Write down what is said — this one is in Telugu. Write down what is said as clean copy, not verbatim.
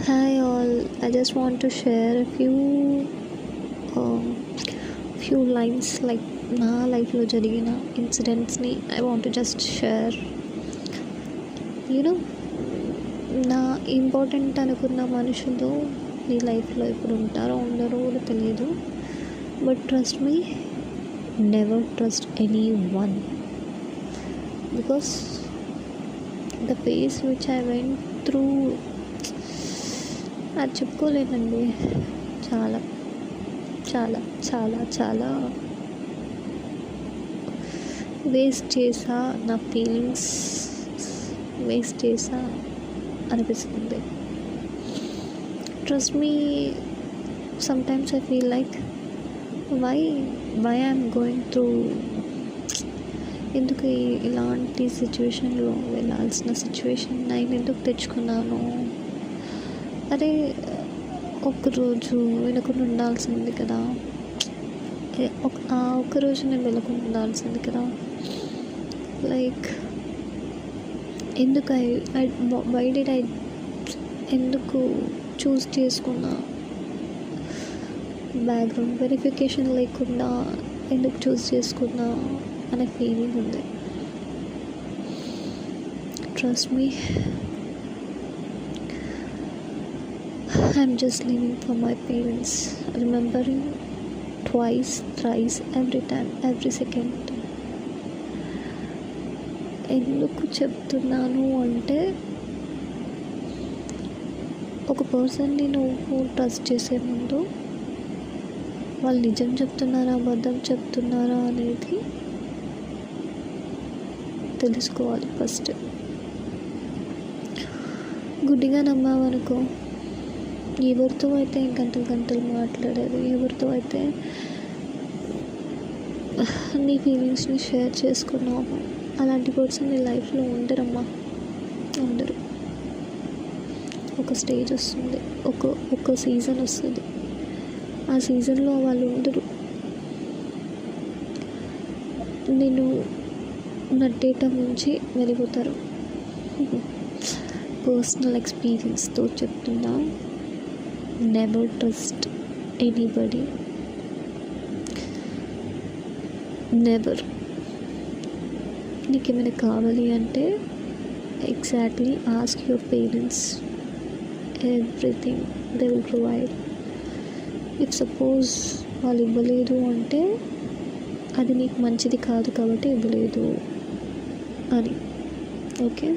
Hi all, I just want to share a few lines like నా లైఫ్లో జరిగిన ఇన్సిడెంట్స్ని I want to just share. You know నా ఇంపార్టెంట్ అనుకున్న మనుషులు నీ లైఫ్లో ఎప్పుడు ఉంటారో ఉండరో కూడా తెలియదు. But trust me, never trust anyone, because the phase which I went through అది చెప్పుకోలేనండి. చాలా చాలా చాలా చాలా వేస్ట్ చేసా, నా ఫీలింగ్స్ వేస్ట్ చేసా అనిపిస్తుంది. Trust me, sometimes I feel like why I'm going through, ఎందుకు ఇలాంటి సిచ్యువేషన్లో వెళ్ళాల్సిన సిచ్యువేషన్ నేను ఎందుకు తెచ్చుకున్నాను. అరే ఒక్కరోజు వెళ్ళకుండా ఉండాల్సింది కదా, ఆ ఒక్కరోజు నేను వెళ్ళకుండా ఉండాల్సింది కదా. లైక్ ఎందుకు వై డిడ్ ఐ ఎందుకు చూస్ చేసుకున్నా, బ్యాక్గ్రౌండ్ వెరిఫికేషన్ లేకుండా ఎందుకు చూస్ చేసుకున్నా అనే ఫీలింగ్ ఉంది. Trust me, I'm just living for my parents, remembering twice, thrice, every time, every second. ఎందుకు చెప్తున్నాను అంటే, ఒక పర్సన్ని నువ్వు ట్రస్ట్ చేసే ముందు వాళ్ళు నిజం చెప్తున్నారా అబద్ధం చెప్తున్నారా అనేది తెలుసుకోవాలి ఫస్ట్. గుడ్డిగా నమ్మావనుకో, ఎవరితో అయితే గంటలు గంటలు మాట్లాడేది, ఎవరితో అయితే నీ ఫీలింగ్స్ని షేర్ చేసుకున్నావు, అలాంటి పర్సన్ నీ లైఫ్లో ఉండరమ్మా, ఉండరు. ఒక స్టేజ్ వస్తుంది, ఒక సీజన్ వస్తుంది, ఆ సీజన్లో వాళ్ళు ఉండరు. నేను నట్టేయటం నుంచి వెళ్ళిపోతారు. పర్సనల్ ఎక్స్పీరియన్స్తో చెప్తున్నా, never trust anybody, never. నీకు ఏమైనా కావాలి అంటే exactly ask your parents, everything they will provide. If suppose వాళ్ళు ఇవ్వలేదు అంటే అది నీకు మంచిది కాదు కాబట్టి ఇవ్వలేదు అని. ఓకే.